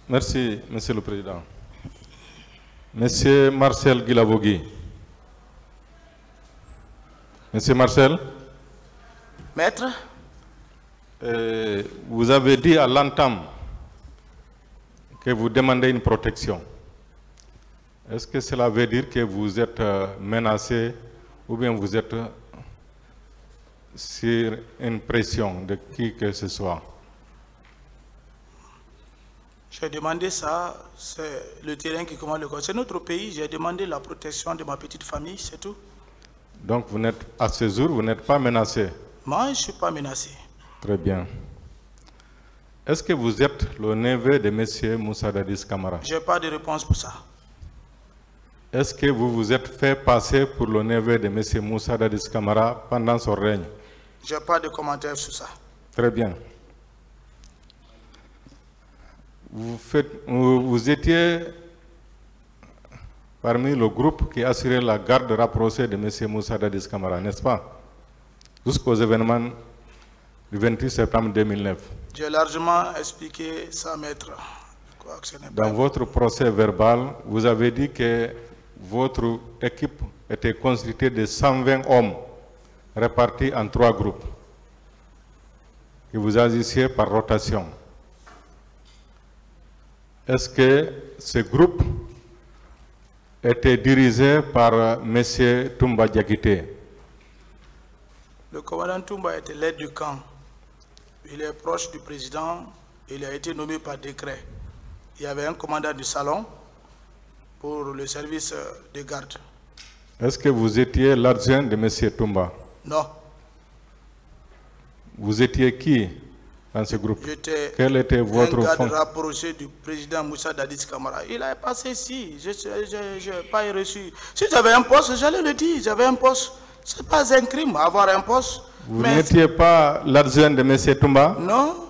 Merci, Monsieur le Président. Monsieur Marcel Guilavogui. Monsieur Marcel. Maître. Vous avez dit à l'entame que vous demandez une protection. Est-ce que cela veut dire que vous êtes menacé ou bien vous êtes sur une pression de qui que ce soit? J'ai demandé ça, c'est le terrain qui commande le corps. C'est notre pays, j'ai demandé la protection de ma petite famille, c'est tout. Donc vous n'êtes, à ce jour, vous n'êtes pas menacé? Moi, je ne suis pas menacé. Très bien. Est-ce que vous êtes le neveu de M. Moussa Dadis Camara? Je n'ai pas de réponse pour ça. Est-ce que vous vous êtes fait passer pour le neveu de M. Moussa Dadis Camara pendant son règne? Je n'ai pas de commentaire sur ça. Très bien. Vous étiez parmi le groupe qui assurait la garde rapprochée de M. Moussa Dadis Camara, n'est-ce pas? Jusqu'aux événements du 28 septembre 2009. J'ai largement expliqué ça, maître. Dans votre procès verbal, vous avez dit que votre équipe était constituée de 120 hommes répartis en 3 groupes, que vous agissiez par rotation. Est-ce que ce groupe était dirigé par M. Toumba Diakité? Le commandant Toumba était l'aide du camp. Il est proche du président. Il a été nommé par décret. Il y avait un commandant du salon pour le service de garde. Est-ce que vous étiez l'adjoint de M. Toumba? Non. Vous étiez qui dans ce groupe? Quel était votre fonction? Un garde rapproché du président Moussa Dadis Camara. Il a passé ici. Je n'ai pas reçu. Si j'avais un poste, j'allais le dire. J'avais un poste. Ce n'est pas un crime avoir un poste. Vous n'étiez pas l'adjoint de M. Toumba? Non.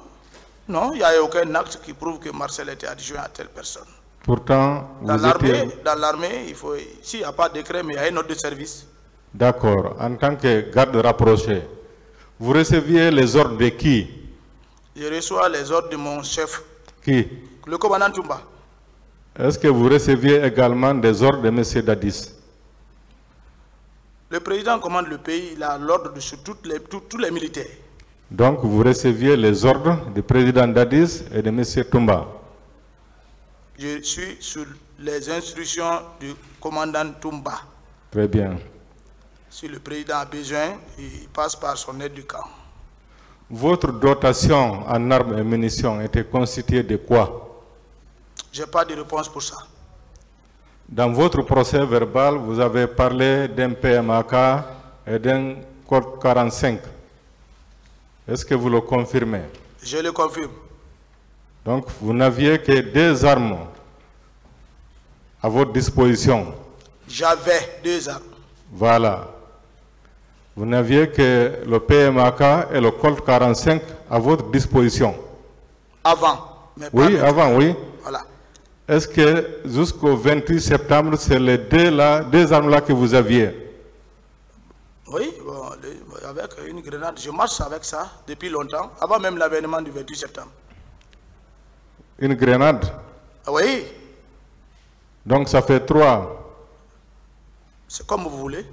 Non, il n'y a aucun acte qui prouve que Marcel était adjoint à telle personne. Pourtant, dans l'armée, il faut. S'il n'y a pas de décret, mais il y a un ordre de service. D'accord. En tant que garde rapproché, vous receviez les ordres de qui? Je reçois les ordres de mon chef. Qui? Le commandant Toumba. Est-ce que vous receviez également des ordres de M. Dadis? Le président commande le pays, il a l'ordre de sur tous les militaires. Donc vous receviez les ordres du président Dadis et de M. Toumba? Je suis sous les instructions du commandant Toumba. Très bien. Si le président a besoin, il passe par son aide du camp. Votre dotation en armes et munitions était constituée de quoi? Je n'ai pas de réponse pour ça. Dans votre procès verbal, vous avez parlé d'un PMAK et d'un Code 45. Est-ce que vous le confirmez? Je le confirme. Donc, vous n'aviez que 2 armes à votre disposition? J'avais 2 armes. Voilà. Vous n'aviez que le PMAK et le Colt 45 à votre disposition? Avant. Mais pas oui, maintenant. Avant, oui. Voilà. Est-ce que jusqu'au 28 septembre, c'est les 2 armes-là que vous aviez? Oui, bon, avec une grenade. Je marche avec ça depuis longtemps, avant même l'avènement du 28 septembre. Une grenade? Oui. Donc ça fait 3. C'est comme vous voulez.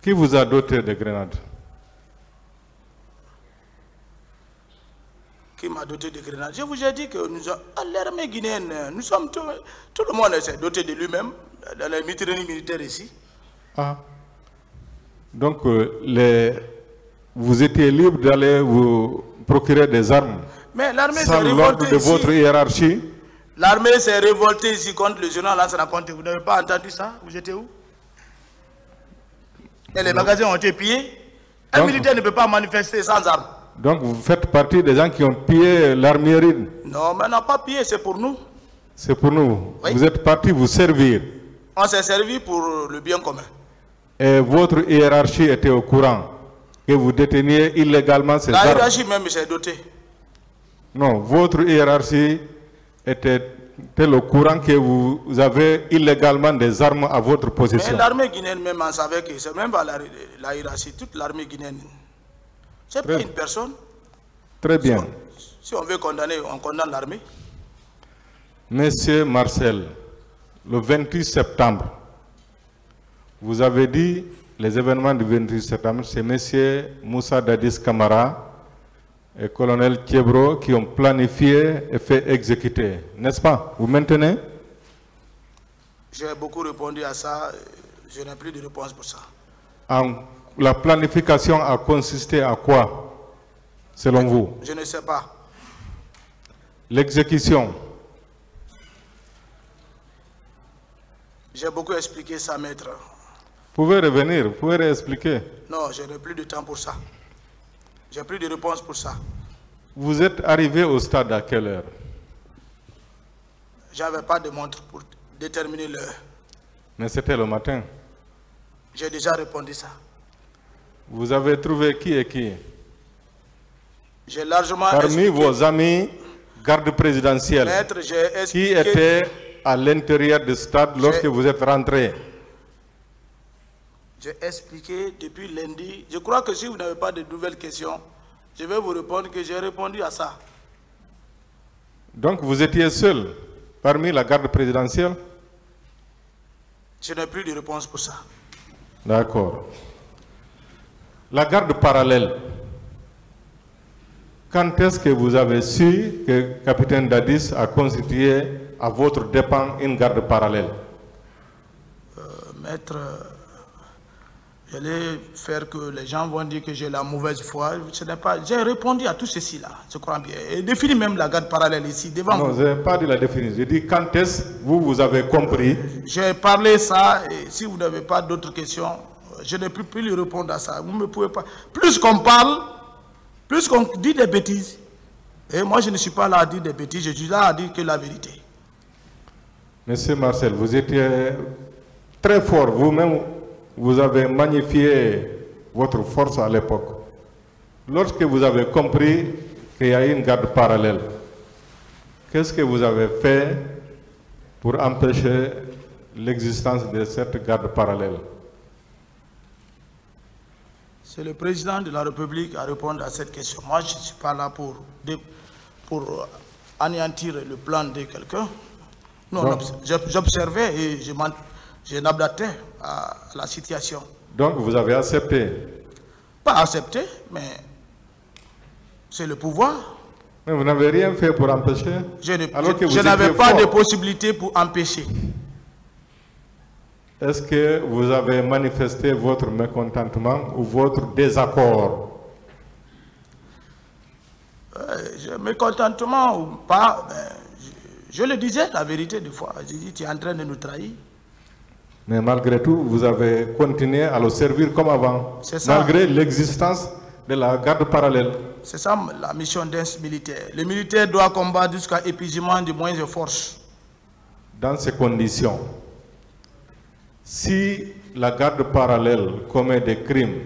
Qui vous a doté de grenades? Qui m'a doté de grenades? Je vous ai dit que nous sommes à l'armée guinéenne. Nous sommes tout le monde s'est doté de lui-même dans les mitrailleries militaires ici. Ah. Donc vous étiez libre d'aller vous procurer des armes? Mais l'armée s'est sans l'ordre de ici. votre hiérarchie? L'armée s'est révoltée ici contre le général Lansana Conté. Vous n'avez pas entendu ça? Vous étiez où? Et les magasins ont été pillés. Un militaire ne peut pas manifester sans armes. Donc vous faites partie des gens qui ont pillé l'armurerie? Non, mais on n'a pas pillé, c'est pour nous. C'est pour nous. Oui. Vous êtes partis vous servir? On s'est servi pour le bien commun. Et votre hiérarchie était au courant que vous déteniez illégalement ces armes? La hiérarchie même s'est dotée. Non, votre hiérarchie était au courant que vous avez illégalement des armes à votre possession? Mais l'armée guinéenne même en savait que c'est même pas la hiérarchie, toute l'armée guinéenne. C'est pas une personne. Très bien. Si on veut condamner, on condamne l'armée. Monsieur Marcel, le 28 septembre, vous avez dit les événements du 28 septembre, c'est monsieur Moussa Dadis Camara et colonel Thiebro qui ont planifié et fait exécuter. N'est-ce pas? Vous maintenez? J'ai beaucoup répondu à ça. Je n'ai plus de réponse pour ça. La planification a consisté à quoi, selon vous? Je ne sais pas. L'exécution. J'ai beaucoup expliqué ça, maître. Vous pouvez revenir, vous pouvez réexpliquer. Non, je n'ai plus de temps pour ça. J'ai plus de réponse pour ça. Vous êtes arrivé au stade à quelle heure? Je n'avais pas de montre pour déterminer l'heure. Mais c'était le matin. J'ai déjà répondu ça. Vous avez trouvé qui et qui? J'ai largement Parmi vos amis garde présidentielle, maître, qui étaient à l'intérieur du stade lorsque vous êtes rentré? J'ai expliqué depuis lundi. Je crois que si vous n'avez pas de nouvelles questions, je vais vous répondre que j'ai répondu à ça. Donc vous étiez seul parmi la garde présidentielle? Je n'ai plus de réponse pour ça. D'accord. La garde parallèle, quand est-ce que vous avez su que le capitaine Dadis a constitué à votre dépens une garde parallèle? Maître, j'allais faire que les gens vont dire que j'ai la mauvaise foi. Ce n'est pas. J'ai répondu à tout ceci là, je crois bien. Et défini même la garde parallèle ici devant vous. Non, je n'ai pas dit la définition. J'ai dit quand est-ce que vous avez compris? J'ai parlé ça et si vous n'avez pas d'autres questions, je ne peux plus lui répondre à ça. Vous ne pouvez pas. Plus qu'on parle, plus qu'on dit des bêtises. Et moi je ne suis pas là à dire des bêtises, je suis là à dire que la vérité. Monsieur Marcel, vous étiez très fort. Vous-même, vous avez magnifié votre force à l'époque. Lorsque vous avez compris qu'il y a une garde parallèle, qu'est-ce que vous avez fait pour empêcher l'existence de cette garde parallèle? C'est le président de la République à répondre à cette question. Moi, je ne suis pas là pour anéantir le plan de quelqu'un. Non, j'observais et je m'adaptais à la situation. Donc vous avez accepté? Pas accepté, mais c'est le pouvoir. Mais vous n'avez rien fait pour empêcher? Je n'avais pas de possibilité pour empêcher. Est-ce que vous avez manifesté votre mécontentement ou votre désaccord? Mécontentement ou pas, je le disais la vérité des fois. Je dis, tu es en train de nous trahir. Mais malgré tout, vous avez continué à le servir comme avant, malgré l'existence de la garde parallèle. C'est ça la mission d'un militaire. Le militaire doit combattre jusqu'à épuisement des moyens de force. Dans ces conditions, si la garde parallèle commet des crimes,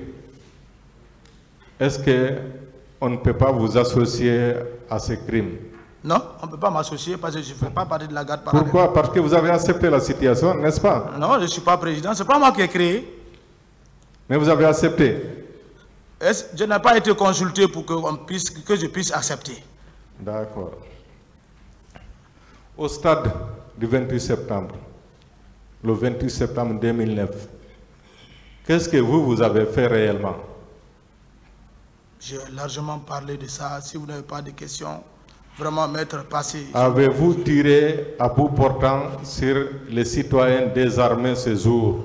est-ce qu'on ne peut pas vous associer à ces crimes? Non, on ne peut pas m'associer parce que je ne fais pas partie de la garde parallèle. Pourquoi? Parce que vous avez accepté la situation, n'est-ce pas? Non, je ne suis pas président, ce n'est pas moi qui ai créé. Mais vous avez accepté? Je n'ai pas été consulté pour que je puisse accepter. D'accord. Au stade du 28 septembre, le 28 septembre 2009, qu'est-ce que vous avez fait réellement? J'ai largement parlé de ça. Si vous n'avez pas de questions, vraiment, maître, passez. Avez-vous tiré à bout portant sur les citoyens désarmés ce jour?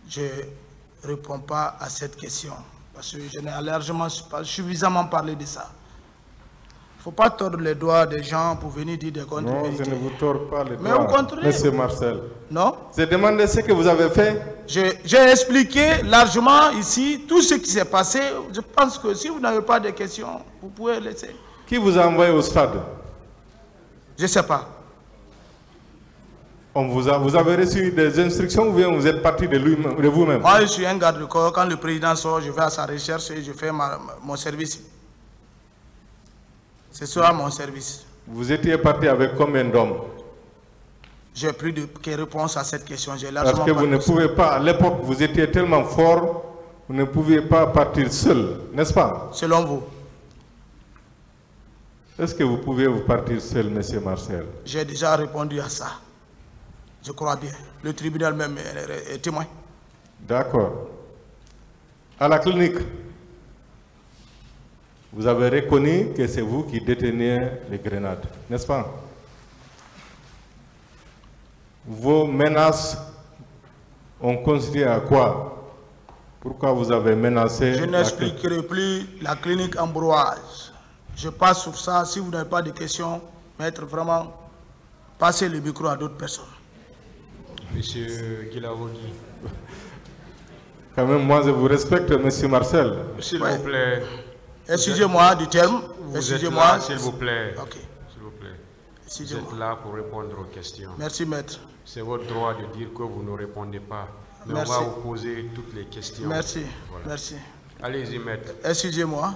Je ne réponds pas à cette question parce que je n'ai largement pas suffisamment parlé de ça. Il ne faut pas tordre les doigts des gens pour venir dire des contre-vérités. Non, je ne vous tords pas les doigts. Mais au contraire. Monsieur Marcel. Non. J'ai demandé ce que vous avez fait. J'ai expliqué largement ici tout ce qui s'est passé. Je pense que si vous n'avez pas de questions, vous pouvez laisser. Qui vous a envoyé au stade? Je ne sais pas. Vous avez reçu des instructions ou bien vous êtes parti de vous-même? Moi, je suis un garde de corps. Quand le président sort, je vais à sa recherche et je fais mon service. C'est ça mon service. Vous étiez parti avec combien d'hommes? J'ai plus de réponse à cette question. Parce que vous ne pouvez pas, à l'époque, vous étiez tellement fort Vous ne pouviez pas partir seul, n'est-ce pas? Selon vous? Est-ce que vous pouvez vous partir seul, M. Marcel? J'ai déjà répondu à ça. Je crois bien. Le tribunal même est témoin. D'accord. À la clinique, vous avez reconnu que c'est vous qui déteniez les grenades, n'est-ce pas? Vos menaces ont consisté à quoi? Pourquoi vous avez menacé? Je n'expliquerai plus la clinique Ambroise. Je passe sur ça. Si vous n'avez pas de questions, maître, vraiment, passez le micro à d'autres personnes. Monsieur Guilaoudi. Quand même, moi je vous respecte, Monsieur Marcel. S'il vous plaît. Excusez-moi du terme. Excusez-moi. S'il vous plaît. Ok. S'il vous plaît. Vous Excusez-moi. êtes là pour répondre aux questions. Merci, maître. C'est votre droit de dire que vous ne répondez pas. Mais Merci. on va vous poser toutes les questions. Merci. Voilà. Merci. Allez-y, maître. Excusez-moi.